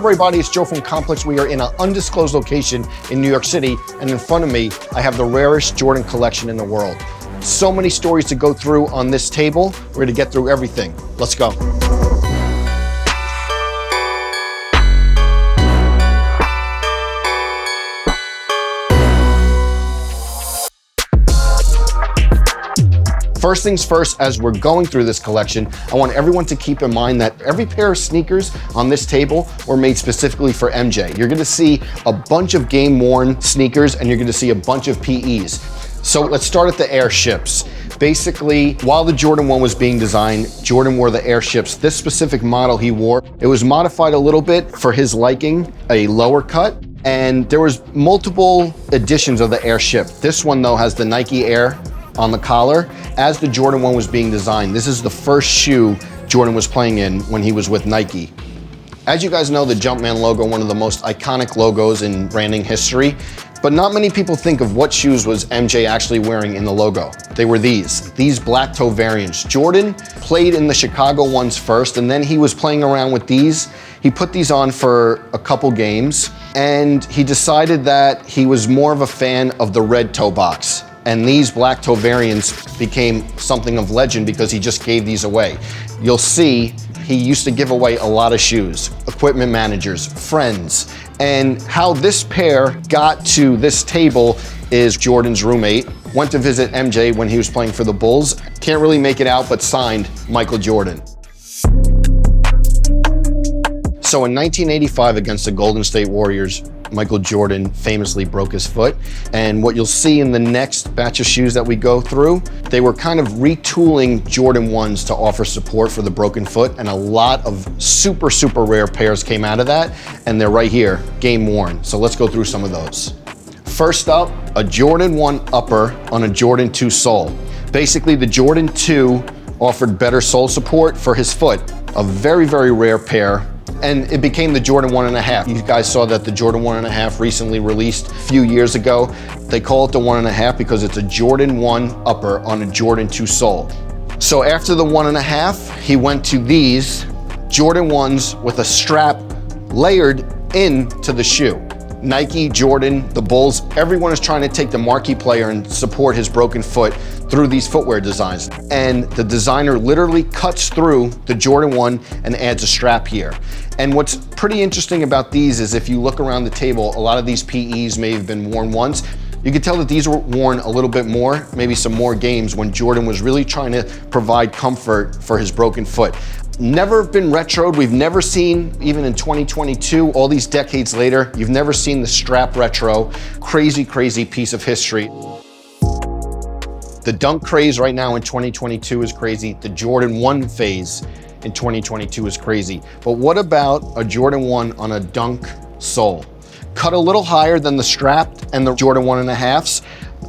up, everybody? It's Joe from Complex. We are in an undisclosed location in New York City, and in front of me, I have the rarest Jordan collection in the world. So many stories to go through on this table. We're gonna get through everything. Let's go. First things first, as we're going through this collection, I want everyone to keep in mind that every pair of sneakers on this table were made specifically for MJ. You're gonna see a bunch of game-worn sneakers and you're gonna see a bunch of PEs. So let's start at the airships. Basically, while the Jordan 1 was being designed, Jordan wore the airships. This specific model he wore, it was modified a little bit for his liking, a lower cut, and there was multiple editions of the airship. This one though has the Nike Air on the collar. As the Jordan 1 was being designed, this is the first shoe Jordan was playing in when he was with Nike. As you guys know, the Jumpman logo, one of the most iconic logos in branding history, but not many people think of what shoes was MJ actually wearing in the logo. They were these black toe variants. Jordan played in the Chicago ones first, and then he was playing around with these. He put these on for a couple games, and he decided that he was more of a fan of the red toe box. And these black toe variants became something of legend because he just gave these away. You'll see he used to give away a lot of shoes, equipment managers, friends. And how this pair got to this table is Jordan's roommate went to visit MJ when he was playing for the Bulls. Can't really make it out, but signed Michael Jordan. So in 1985 against the Golden State Warriors, Michael Jordan famously broke his foot. And what you'll see in the next batch of shoes that we go through, they were kind of retooling Jordan 1s to offer support for the broken foot. And a lot of super, super rare pairs came out of that. And they're right here, game worn. So let's go through some of those. First up, a Jordan 1 upper on a Jordan 2 sole. Basically, the Jordan 2 offered better sole support for his foot. A very, very rare pair. And it became the Jordan 1.5. You guys saw that the Jordan 1.5 recently released a few years ago. They call it the 1.5 because it's a Jordan 1 upper on a Jordan 2 sole. So after the 1.5, he went to these Jordan 1s with a strap layered into the shoe. Nike, Jordan, the Bulls, everyone is trying to take the marquee player and support his broken foot through these footwear designs. And the designer literally cuts through the Jordan 1 and adds a strap here. And what's pretty interesting about these is if you look around the table, a lot of these PEs may have been worn once. You could tell that these were worn a little bit more, maybe some more games when Jordan was really trying to provide comfort for his broken foot. Never been retroed. We've never seen, even in 2022, all these decades later, you've never seen the strap retro. Crazy, crazy piece of history. The dunk craze right now in 2022 is crazy. The Jordan 1 phase in 2022 is crazy. But what about a Jordan 1 on a dunk sole? Cut a little higher than the strap and the Jordan 1.5s.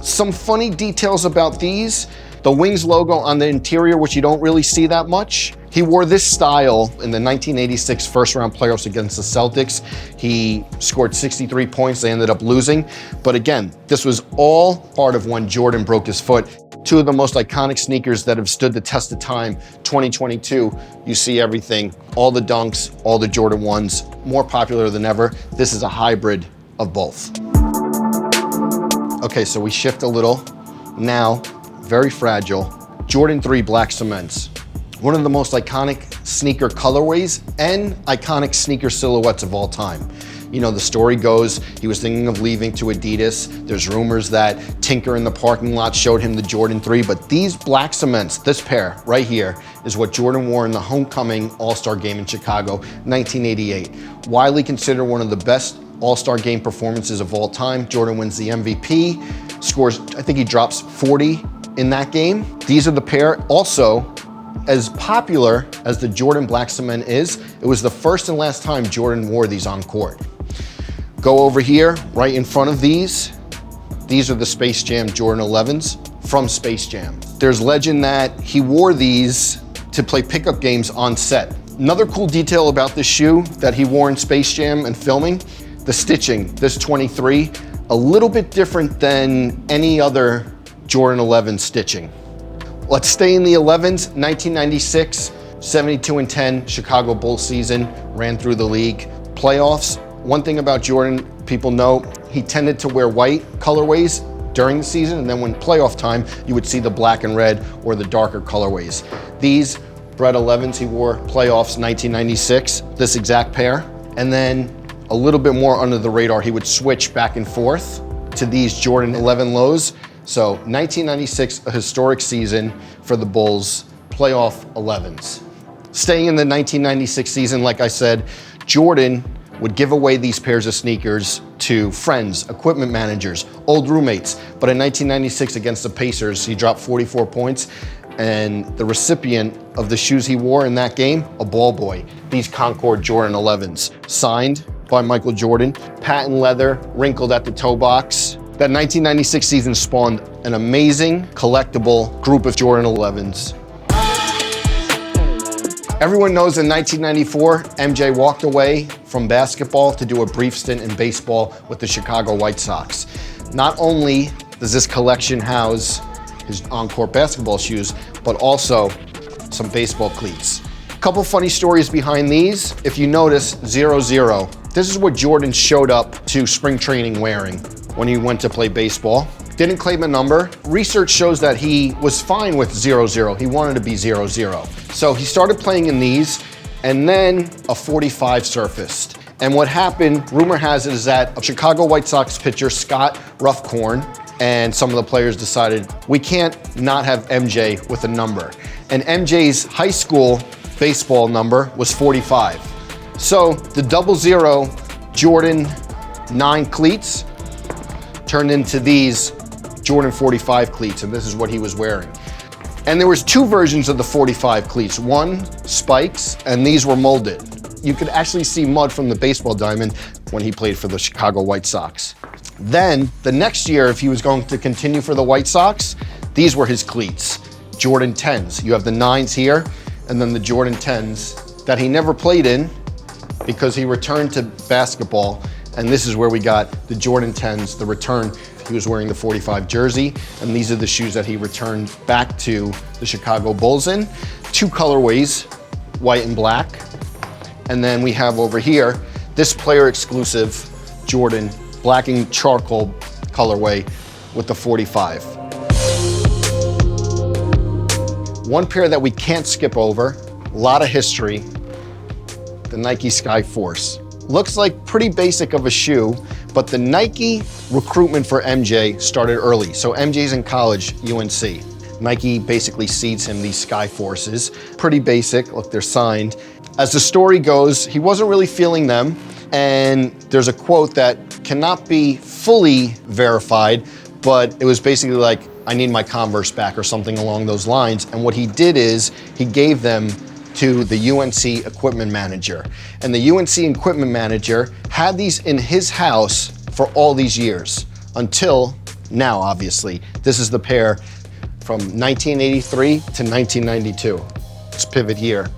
Some funny details about these. The Wings logo on the interior, which you don't really see that much. He wore this style in the 1986 first round playoffs against the Celtics. He scored 63 points, they ended up losing. But again, this was all part of when Jordan broke his foot. Two of the most iconic sneakers that have stood the test of time, 2022, you see everything, all the dunks, all the Jordan 1s, more popular than ever. This is a hybrid of both. Okay, so we shift a little. Now, very fragile, Jordan 3 black cements. One of the most iconic sneaker colorways and iconic sneaker silhouettes of all time. You know, the story goes, he was thinking of leaving to Adidas. There's rumors that Tinker in the parking lot showed him the Jordan 3, but these black cements, this pair right here, is what Jordan wore in the homecoming All-Star game in Chicago, 1988. Widely considered one of the best All-Star game performances of all time. Jordan wins the MVP, scores, I think he drops 40 in that game. These are the pair. Also, as popular as the Jordan black cement is, it was the first and last time Jordan wore these on court. Go over here, right in front of these. These are the Space Jam Jordan 11s from Space Jam. There's legend that he wore these to play pickup games on set. Another cool detail about this shoe that he wore in Space Jam and filming, the stitching, this 23, a little bit different than any other Jordan 11 stitching. Let's stay in the 11s, 1996, 72-10 Chicago Bulls season, ran through the league. playoffs. One thing about Jordan, people know, he tended to wear white colorways during the season, and then when playoff time, you would see the black and red or the darker colorways. These Bred 11s he wore playoffs 1996, this exact pair. And then a little bit more under the radar, he would switch back and forth to these Jordan 11 lows. So 1996, a historic season for the Bulls, playoff 11s. Staying in the 1996 season, like I said, Jordan would give away these pairs of sneakers to friends, equipment managers, old roommates. But in 1996 against the Pacers, he dropped 44 points. And the recipient of the shoes he wore in that game, a ball boy. These Concord Jordan 11s, signed by Michael Jordan, patent leather, wrinkled at the toe box. That 1996 season spawned an amazing collectible group of Jordan 11s. Everyone knows in 1994, MJ walked away from basketball to do a brief stint in baseball with the Chicago White Sox. Not only does this collection house his on-court basketball shoes, but also some baseball cleats. Couple funny stories behind these. If you notice, 00. This is what Jordan showed up to spring training wearing when he went to play baseball. Didn't claim a number. Research shows that he was fine with 00. He wanted to be 00. So he started playing in these, and then a 45 surfaced. And what happened, rumor has it, is that a Chicago White Sox pitcher, Scott Ruffcorn, and some of the players decided, we can't not have MJ with a number. And MJ's high school baseball number was 45. So the 00 Jordan 9 cleats turned into these Jordan 45 cleats, and this is what he was wearing. And there was two versions of the 45 cleats. One, spikes, and these were molded. You could actually see mud from the baseball diamond when he played for the Chicago White Sox. Then, the next year, if he was going to continue for the White Sox, these were his cleats, Jordan 10s. You have the 9s here, and then the Jordan 10s that he never played in because he returned to basketball, and this is where we got the Jordan 10s, the return. He was wearing the 45 jersey, and these are the shoes that he returned back to the Chicago Bulls in. Two colorways, white and black. And then we have over here, this player exclusive Jordan black and charcoal colorway with the 45. One pair that we can't skip over, a lot of history, the Nike Sky Force. Looks like pretty basic of a shoe, but the Nike recruitment for MJ started early. So MJ's in college, UNC. Nike basically seeds him these Sky Forces. Pretty basic, look, they're signed. As the story goes, he wasn't really feeling them, and there's a quote that cannot be fully verified, but it was basically like, I need my Converse back or something along those lines. And what he did is he gave them to the UNC equipment manager. And the UNC equipment manager had these in his house for all these years until now, obviously. This is the pair from 1983 to 1992. Let's pivot here.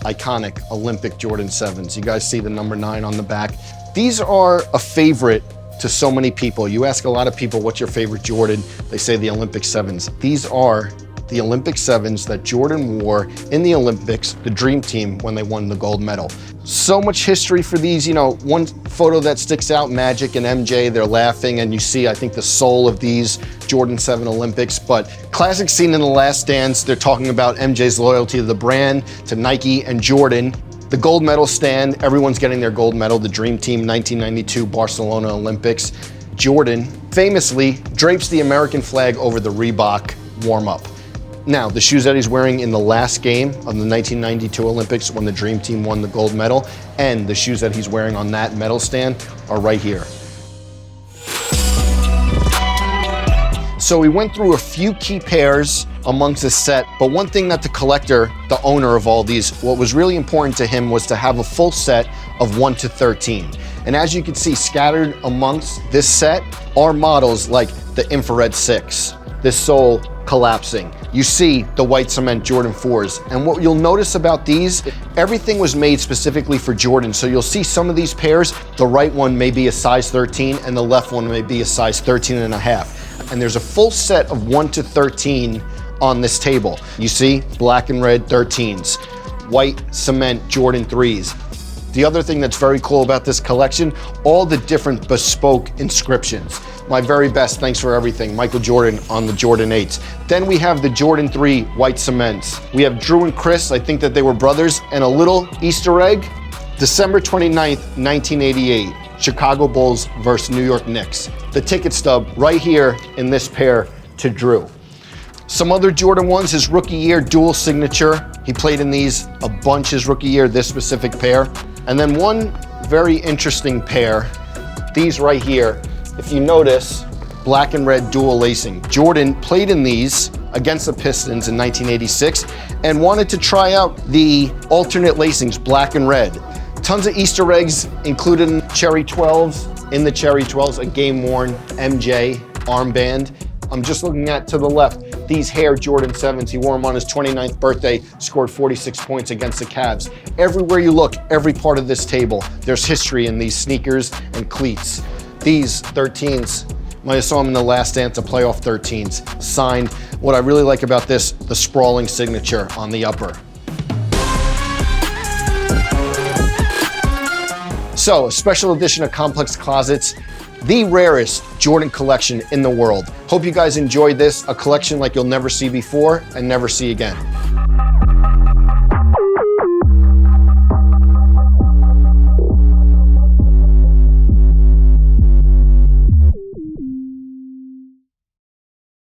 Iconic Olympic Jordan 7s. You guys see the number 9 on the back. These are a favorite to so many people. You ask a lot of people, what's your favorite Jordan? They say the Olympic 7s. These are the Olympic 7s that Jordan wore in the Olympics, the Dream Team, when they won the gold medal. So much history for these. You know, one photo that sticks out, Magic and MJ, they're laughing, and you see, I think, the soul of these Jordan 7 Olympics. But classic scene in The Last Dance, they're talking about MJ's loyalty to the brand, to Nike and Jordan. The gold medal stand, everyone's getting their gold medal. The Dream Team 1992 Barcelona Olympics. Jordan famously drapes the American flag over the Reebok warm-up. Now, the shoes that he's wearing in the last game of the 1992 Olympics when the Dream Team won the gold medal, and the shoes that he's wearing on that medal stand are right here. So we went through a few key pairs amongst this set, but one thing that the collector, the owner of all these, what was really important to him was to have a full set of 1 to 13. And as you can see, scattered amongst this set are models like the Infrared 6, this sole collapsing. You see the white cement Jordan 4s. And what you'll notice about these, everything was made specifically for Jordan. So you'll see some of these pairs, the right one may be a size 13 and the left one may be a size 13 and a half. And there's a full set of 1 to 13 on this table. You see black and red 13s, white cement Jordan 3s, The other thing that's very cool about this collection, all the different bespoke inscriptions. My very best, thanks for everything, Michael Jordan on the Jordan 8s. Then we have the Jordan 3 white cements. We have Drew and Chris, I think that they were brothers, and a little Easter egg, December 29th, 1988, Chicago Bulls versus New York Knicks. The ticket stub right here in this pair to Drew. Some other Jordan 1s, his rookie year, dual signature. He played in these a bunch his rookie year, this specific pair. And then one very interesting pair, these right here. If you notice, black and red dual lacing. Jordan played in these against the Pistons in 1986 and wanted to try out the alternate lacings, black and red. Tons of Easter eggs included in Cherry 12s, in the Cherry 12s, a game-worn MJ armband. I'm just looking at to the left, these hair Jordan 7s. He wore them on his 29th birthday, scored 46 points against the Cavs. Everywhere you look, every part of this table, there's history in these sneakers and cleats. These 13s, might have saw them in the Last Dance, the playoff 13s, signed. What I really like about this, the sprawling signature on the upper. So, a special edition of Complex Closets, the rarest Jordan collection in the world. Hope you guys enjoyed this, a collection like you'll never see before and never see again.